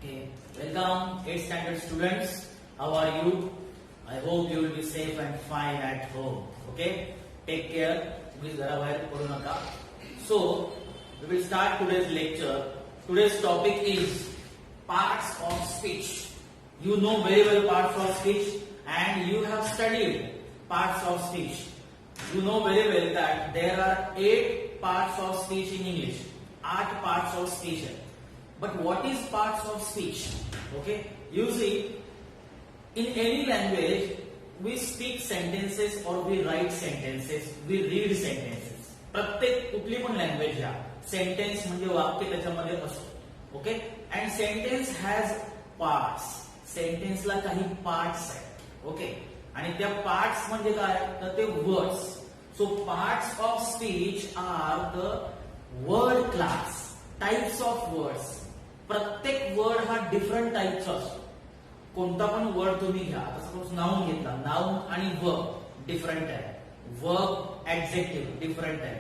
Okay, welcome 8th standard students. How are you? I hope you will be safe and fine at home. Okay, take care. Please So, we will start today's lecture. Today's topic is parts of speech. You know very well parts of speech and you have studied parts of speech. You know very well that there are 8 parts of speech in English. 8 parts of speech. But what is parts of speech? Okay, you see, in any language, we speak sentences or we write sentences, we read sentences. प्रत्येक कुठली पण language घ्या, sentence म्हणजे वाक्य त्याच्यामध्ये असतो. Okay, and sentence has parts. सेंटेन्सला काही पार्ट्स आहेत. ओके, आणि त्या पार्ट्स म्हणजे काय तर ते words. So parts of speech are the word class, types of words. प्रत्येक वर्ड हा डिफरंट टाइपचा असतो. कोणता पण वर्ड तुम्ही घ्या, आता सपोज नाउन घेतला, नाउन आणि वर्ब डिफरंट आहे. वर्ब ऍडजेक्टिव्ह डिफरंट आहे.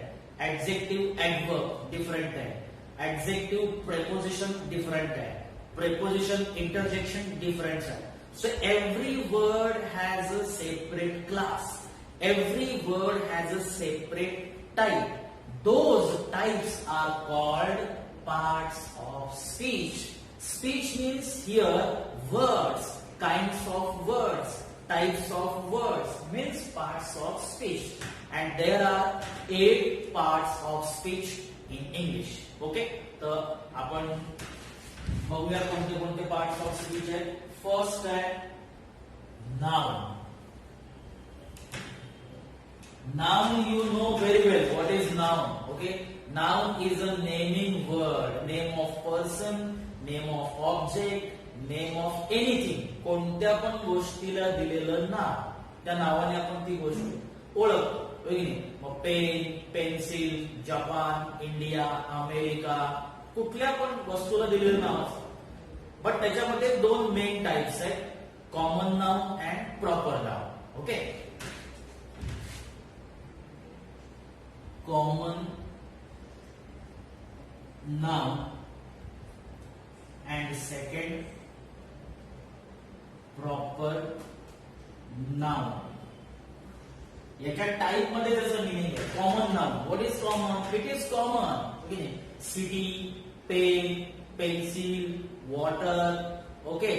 ऍडजेक्टिव्ह ऍडवर्ब डिफरंट आहे. ऍडजेक्टिव्ह प्रेपोजिशन डिफरंट आहे. प्रेपोजिशन इंटरजेक्शन डिफरंट आहे. So every word has a separate class. Every word has a separate type. Those types are called parts of speech. Speech means here words, kinds of words, types of words means parts of speech. And there are 8 parts of speech in English. Okay? तर आपण बघूया कोणते कोणते parts of speech आहेत. First आहे noun. Noun you know very well. What is noun? Okay, noun is a naming word. Name of person, name of object, name of anything. कोणत्या पण गोष्टीला दिलेलं नाव, त्या नावाने आपण ती गोष्ट ओळखतो. मग pen, pencil, Japan, India, America, कुठल्या पण वस्तूला दिलेलं नाव असतं. बट त्याच्यामध्ये 2 मेन टाइप्स आहेत, common noun and proper noun. Okay, common noun and second proper noun. याच्या टाइप मध्ये त्याचं मिनिंग आहे. Common noun, what is common? It is common. City, pen, pencil, water. Okay,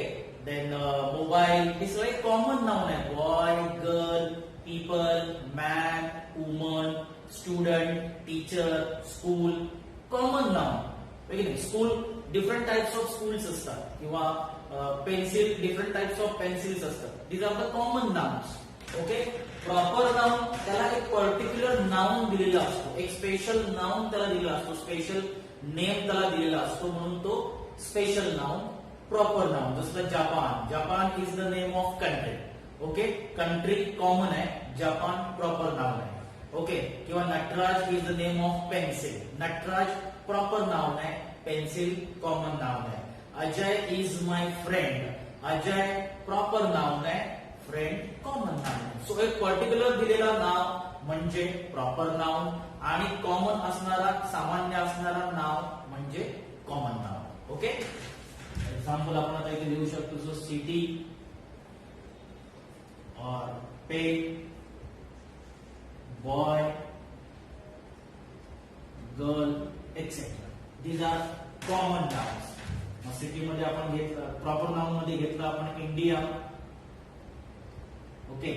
then mobile, हे सगळे common noun आहे. Boy, girl, people, man, woman, student, teacher, school, common noun. School, different types of schools असतात, किंवा pencil, different types of pencils असतात. These are the common nouns. Okay, proper noun त्याला एक particular noun दिलेला असतो, एक special noun त्याला दिलेला असतो, स्पेशल नेम त्याला दिलेला असतो, म्हणून तो स्पेशल नाउन प्रॉपर नाउन. जसं Japan, Japan is the name of country. Okay, country common आहे, जपान प्रॉपर नाउन आहे. ओके, किंवा Nataraj is the name of pencil. Nataraj proper noun आहे, पेन्सिल कॉमन नाउन आहे. Ajay is my friend. Ajay proper noun आहे, friend common noun आहे. So एक particular दिलेला नाव म्हणजे प्रॉपर नाउन, आणि कॉमन असणारा, सामान्य असणारा नाव म्हणजे कॉमन नाउन. ओके, एक्झाम्पल आपण आता इथे लिहू शकतो. So city or pen, boy, girl, etc. These are common nouns. City मध्ये आपण घेतलं, प्रॉपर नाउन मध्ये घेतलं आपण इंडिया. ओके,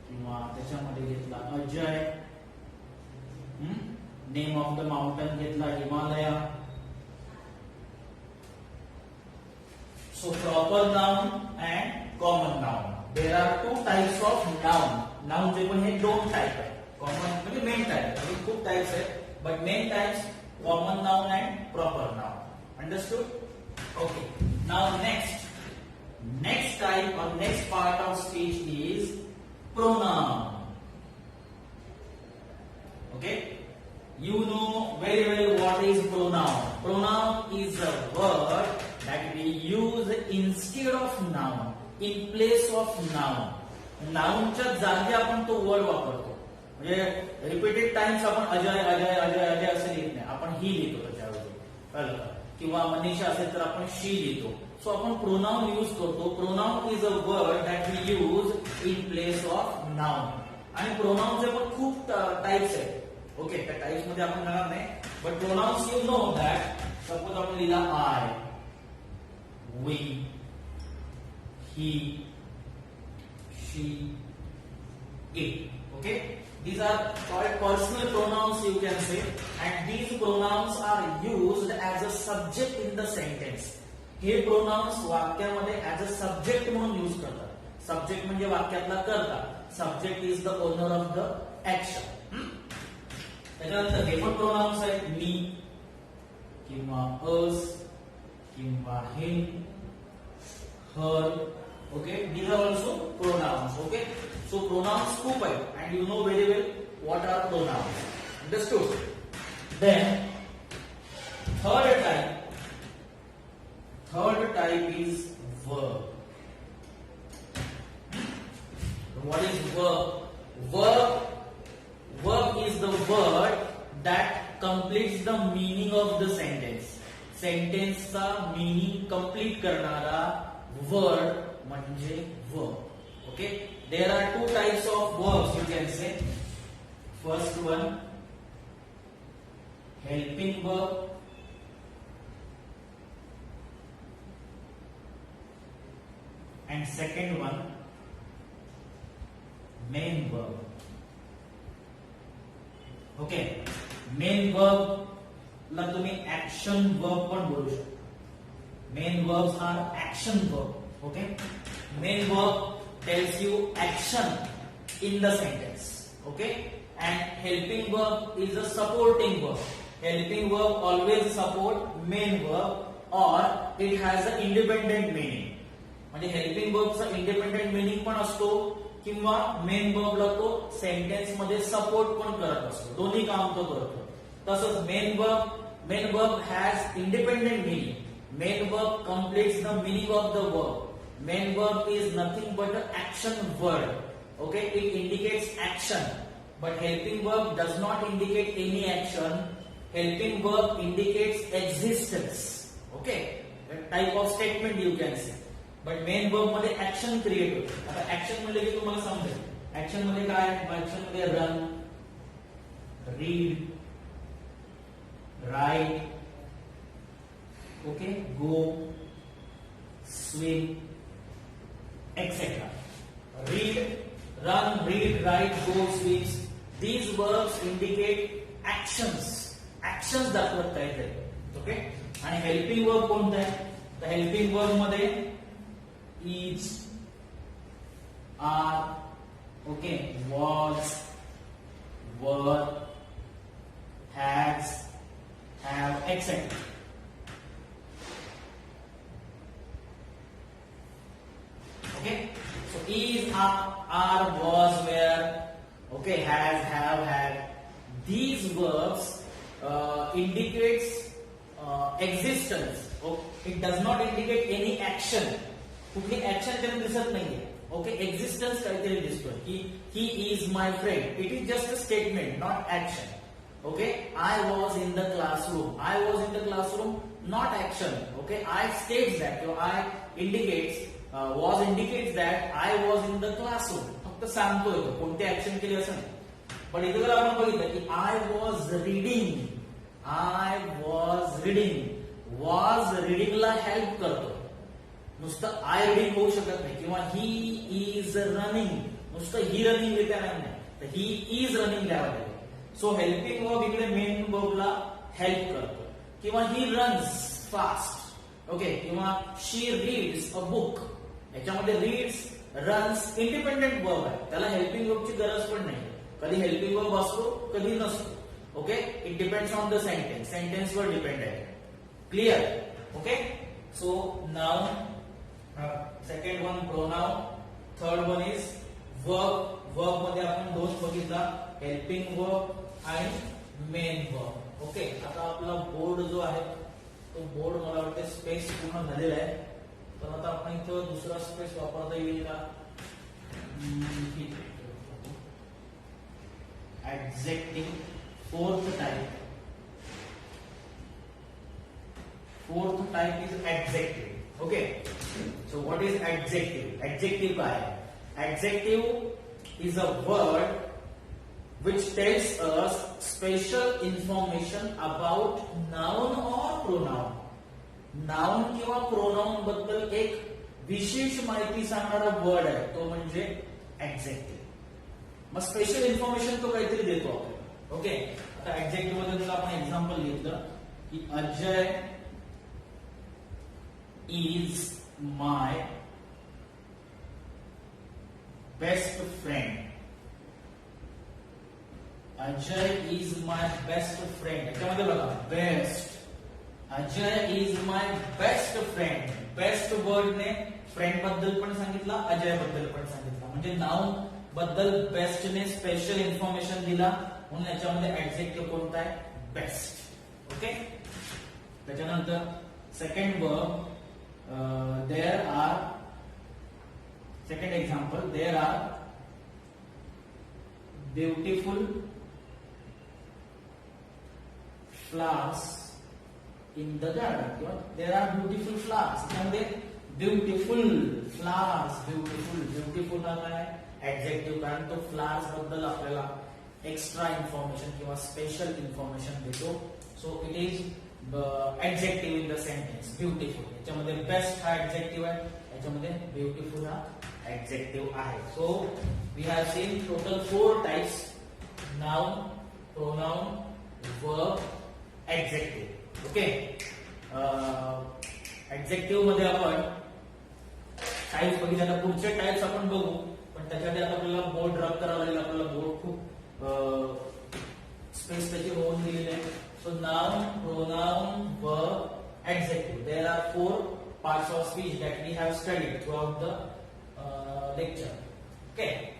किंवा त्याच्यामध्ये घेतला Ajay. Name of the mountain घेतला Himalaya. So proper noun and common noun. There are 2 types of noun. Noun जे पण हे 2 टाइप आहे. कॉमन म्हणजे मेन टाइप, म्हणजे खूप टाइप्स आहेत, but main types common noun and proper noun. Understood? Okay, now next type or next part of speech is pronoun. Okay, you know very well what is pronoun. Pronoun is a word that we use instead of noun, in place of noun. नाउनच्या जागी आपण तो word वापरतो. म्हणजे repeated times आपण अजय अजय अजय अजय असं लिहित नाही, आपण ही लिहितो त्याच्याऐवजी. कळलं? किंवा मनीषा असेल तर आपण शी लिहितो. सो आपण प्रोनाउन यूज करतो. Pronoun is a word that we use in place of noun. आणि प्रोनाउनचे पण खूप टाइप्स आहेत. ओके, त्या टाइप्स मध्ये आपण जाणार नाही, but pronouns you know that. Suppose आपण लिहिला I, we, he, she, it. Okay, these are called personal pronouns, you can say, and these pronouns are used as a subject in the sentence. हे pronouns वाक्यामध्ये as a subject म्हणून use करतात. Subject म्हणजे वाक्यातला कर्ता. Subject is the owner of the action. त्याच्यानंतर हे पण pronouns आहेत. मी किंवा us किंवा him, her. Okay, these are also pronouns. Okay, so pronouns खूप आहेत and you know very well what are pronouns. Understood? Then third type is verb. What is verb? Verb is the word that completes the meaning of the sentence. Sentence चा meaning complete करणारा word म्हणजे verb. Okay, there are two types of verbs, you can say. First one, helping verb, and second one, main verb. Okay, main verb ला तुम्ही action verb पण बोलू शकता. Main verbs are action verb. Okay, main verb tells you action in the sentence. Okay, and helping verb is a supporting verb. Helping verb always support main verb or it has an independent meaning. म्हणजे helping verb चा independent meaning पण असतो किंवा main verb ला तो sentence मध्ये support पण करत असतो. दोन्ही काम तो करतो. तसंच main verb has independent meaning. Main verb completes the meaning of the verb. Main verb is nothing but an action word. Okay, it indicates action, but helping verb does not indicate any action. Helping verb indicates existence. Okay, a type of statement you can say. But main verb मध्ये action create होते. आता action मध्ये की तुम्हाला समजेल. Action मध्ये काय? Action मध्ये run, read, write, okay, go, swim, etc. Read, run, read, write, go, swim. These verbs indicate actions. Actions दाखवत काहीतरी. ओके, आणि हेल्पिंग वर्ब कोणता आहे? तर हेल्पिंग वर्ब मध्ये is, are, okay, was, were, has, have, etc. Okay, so is, are, was, were, okay, has, have, had. These verbs indicates existence. It does not indicate any action. कुठली action त्याने दिसत नाहीये. Okay, existence काहीतरी दिसतोय की he is my friend. It is just a statement, not action. Okay, I was in the classroom. I was in the classroom, not action. Okay, I states that. So I indicates, was indicates that I was in the classroom. फक्त सांगतोय तो, कोणती action केली असं नाही. पण इथे जर आपण बघितलं की I was reading, I was reading, was reading ला हेल्प करतो. नुसतं आय रीडिंग होऊ शकत नाही किंवा ही इज रनिंग, नुसतं ही रनिंग लिहिता नाही, तर ही इज रनिंग लिहावं लागेल. सो हेल्पिंग वर्ब इकडे मेन वर्बला हेल्प करतो. किंवा ही रन्स फास्ट. ओके, किंवा शी रीड्स अ बुक. याच्यामध्ये रीड्स, रन्स इंडिपेंडेंट वर्ब आहे, त्याला हेल्पिंग वर्बची गरज पण नाही. कधी हेल्पिंग वर्ब असतो, कधी नसतो. Okay, it depends on the sentence. Sentence वर डिपेंड आहे. Clear? Okay, so now second one pronoun, third one is verb. Verb मध्ये आपण दोन बघितला, हेल्पिंग वर्ब आणि मेन वर्ब. ओके, आता आपला बोर्ड जो आहे तो बोर्ड मला वाटते स्पेस पूर्ण झालेला आहे, तर आता आपण इथं दुसरा स्पेस वापरता येईल का? Adjective, fourth type. Fourth type is adjective. Okay. So what is adjective? Adjective काय आहे? Adjective is a word which tells us special information about noun or pronoun. Noun किंवा pronoun बद्दल एक विशेष माहिती सांगणारा वर्ड आहे तो म्हणजे adjective. मग स्पेशल इन्फॉर्मेशन तो काहीतरी देतो आपल्याला. ओके. आता adjective मध्ये जर आपण एक्झाम्पल घेतलं की Ajay is my best friend. Ajay is my best friend. याच्यामध्ये बघा best. Ajay is my best friend. Best word ने फ्रेंड बद्दल पण सांगितलं, अजय बद्दल पण सांगितलं. म्हणजे नाउन बद्दल बेस्ट ने स्पेशल इन्फॉर्मेशन दिला म्हणून याच्यामध्ये ऍडजेक्टिव्ह कोणता आहे? बेस्ट. ओके. त्याच्यानंतर second verb there are, second example, there are beautiful flowers in the garden. There are beautiful flowers. त्यामध्ये beautiful flowers, beautiful आला आहे ऍडजेक्टिव्ह, कारण तो फ्लावर्स बद्दल आपल्याला एक्स्ट्रा इन्फॉर्मेशन किंवा स्पेशल इन्फॉर्मेशन देतो. So it is adjective in the sentence. Beautiful याच्यामध्ये बेस्ट हा adjective आहे, याच्यामध्ये beautiful हा adjective आहे. So we have seen total 4 types: noun, pronoun, verb, adjective. Okay. Adjective मध्ये आपण टाइप्स बघितले. आता पुढचे टाइप्स आपण बघू, पण त्याच्यासाठी आता आपल्याला बोर्ड रब करावं लागेल. आपल्याला बोर्ड खूप स्पेस त्याची होऊन दिलेली आहे. So noun, pronoun, verb, adjective. There are 4 parts of speech that we have studied throughout the lecture. Okay.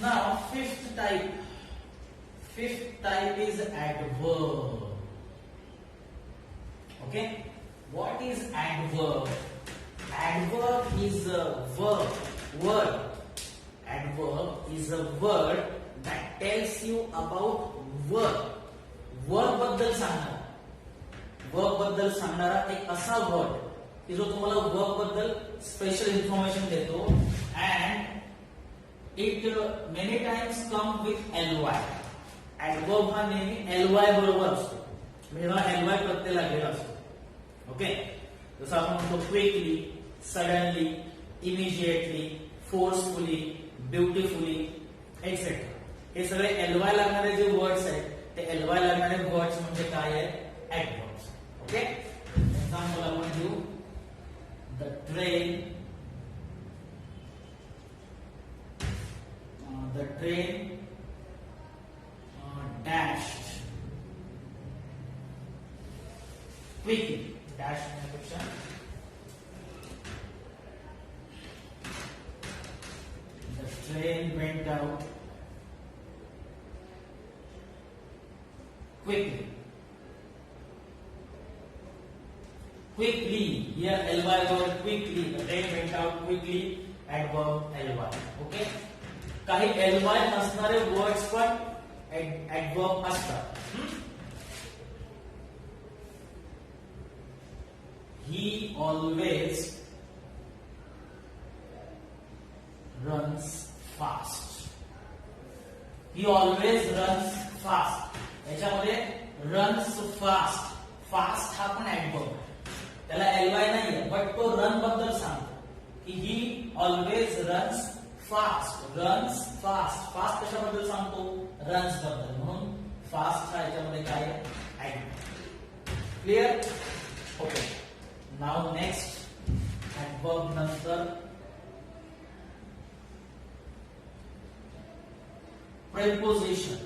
Now fifth type. Fifth type is adverb. Okay, what is adverb? Adverb is a word. Adverb is a word that tells you about verb. Verb बद्दल सांगणार. Verb बद्दल सांगणारा एक असा word की जो तुम्हाला verb बद्दल स्पेशल इन्फॉर्मेशन देतो, and it many times come with ly. Adverb हा नेहमी ly बरोबर असतो. म्हणजे ly प्रत्यय लागलेला असतो. ओके. जसं आपण म्हणतो quickly, suddenly, immediately, forcefully, beautifully etcetera. हे सगळे ly लागणारे जे वर्ड्स आहेत ते ly लागणारे वर्ड्स म्हणजे काय आहेत? ऍडवर्ब्स. ओके. एक्झाम्पल आपण घेऊ. The train dashed quickly. Dash पेक्षा the train went out quickly. Quickly, here ly word quickly. The train went out quickly. Adverb ly. Okay. काही ly नसणारे वर्ड्स पण adverb असतात. He always runs fast. He always runs fast. याच्यामध्ये runs fast. Fast हा पण adverb. त्याला ly नाहीये, but तो run बद्दल सांगतो की he always runs fast. Runs fast. Fast कशाबद्दल सांगतो? Runs बद्दल. म्हणून fast हा याच्यामध्ये काय आहे? adverb. Clear? Okay. Now next, adverb नंतर preposition.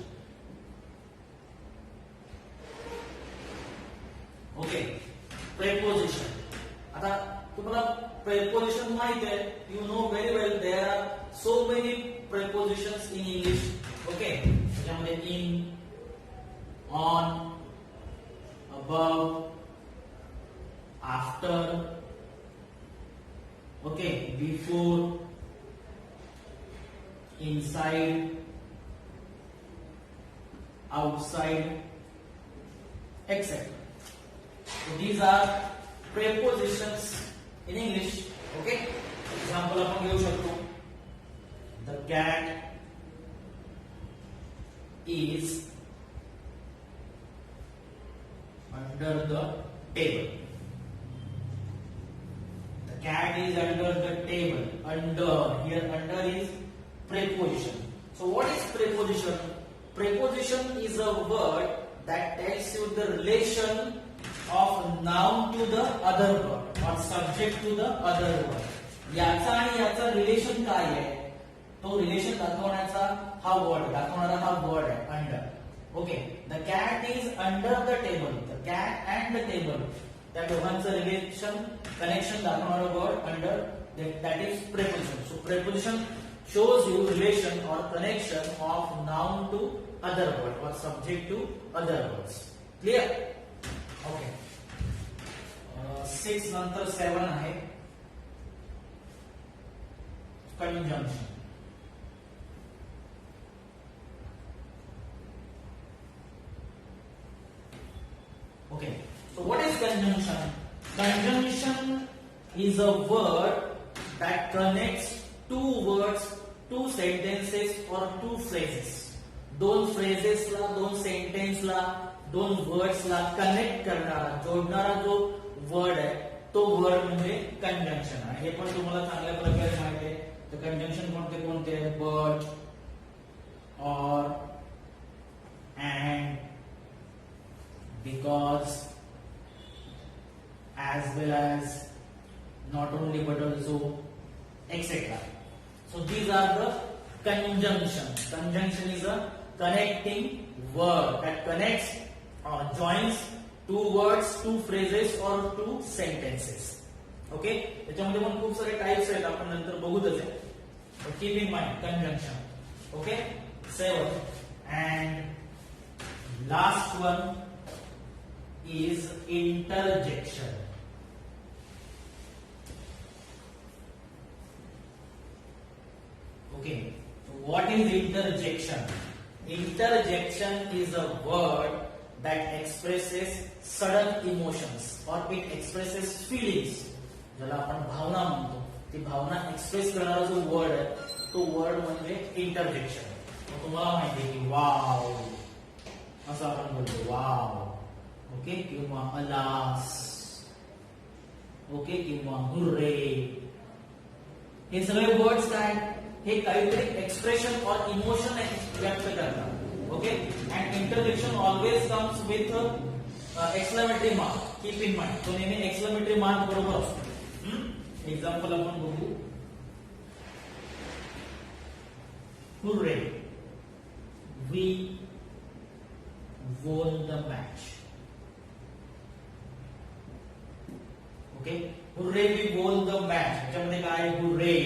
Okay, preposition. आता तुम्हाला preposition माहित आहे. You know very well there are so many prepositions in English. Okay, त्याच्यामध्ये in, on, above, after, Okay, before, inside, outside, etc. So these are prepositions in English. Okay, example आपण घेऊ शकतो. The cat is under the table. The cat is under the table. Under, here under is preposition. So what is preposition? Preposition is a word that tells you the relation of noun to the other word or subject to the other word. याचा आणि याचा relation काय आहे? तो relation दाखवण्याचा हा word, दाखवणारा हा वर्ड आहे under. Okay, the cat is under the table. The cat and the table, त्या दोघांचं रिलेशन, कनेक्शन दाखवणारा word under, that is preposition. So preposition shows you relation or connection of noun to other word or subject to other words. Clear? Okay. 6 नंतर 7 आहे conjunction. Okay, so what is conjunction? Conjunction is a word that connects two words, two sentences or two phrases. दोन phrases ला, दोन sentence ला, दोन words ला connect करणारा, जोडणारा जो word आहे तो word म्हणजे conjunction आहे. हे पण तुम्हाला चांगल्या प्रकारे माहिती आहे. तर conjunction कोणते कोणते आहेत? but, or, and, because, as well as, not only but also, etc. So these are the conjunction. Conjunction is a connecting word that connects or joins two words, two phrases or two sentences. Okay, त्याच्यामध्ये पण खूप सारे types आहेत, आपण नंतर बघूच आहे. But keep in mind conjunction. Okay, 7. And last one is interjection. Okay, so what is interjection? Interjection is a word that expresses sudden emotions or it expresses feelings. ज्याला आपण भावना म्हणतो, ती भावना एक्सप्रेस करणारा जो वर्ड आहे तो वर्ड म्हणजे interjection. तुम्हाला माहिती आहे की वाव असं आपण बोलतो, वाव. ओके, किंवा अलास. ओके, किंवा हुर्रे. हे सगळे वर्ड्स काय? हे काहीतरी एक्सप्रेशन और इमोशन व्यक्त करतात. Okay, and interjection always comes with exclamatory mark. Keep in mind, तो नेहमी एक्सक्लेमेटरी मार्क बरोबर असतो. एक्झाम्पल आपण बघू. Hurray, we won the match. Okay, hooray, we won the match. त्याच्यामध्ये काय? hooray.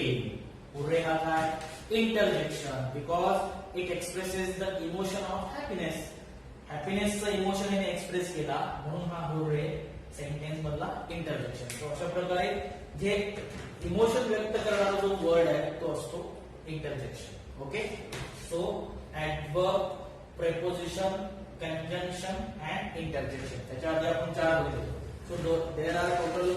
Hooray हा काय? Interjection, because it expresses the emotion of happiness. Happiness चा इमोशन याने एक्सप्रेस केला म्हणून हा hooray सेंटेन्स मधला इंटरजेक्शन. तो अशा प्रकारे जे इमोशन व्यक्त करणारा जो वर्ड आहे तो असतो interjection. Okay, so adverb, preposition, conjunction and interjection. त्याच्या आधी आपण 4 बघितले. So there are total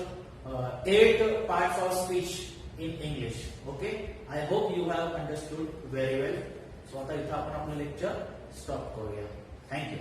8 parts of speech in English. Okay, I hope you have understood very well. So आता इथं आपण आपलं लेक्चर स्टॉप करूया. Thank you.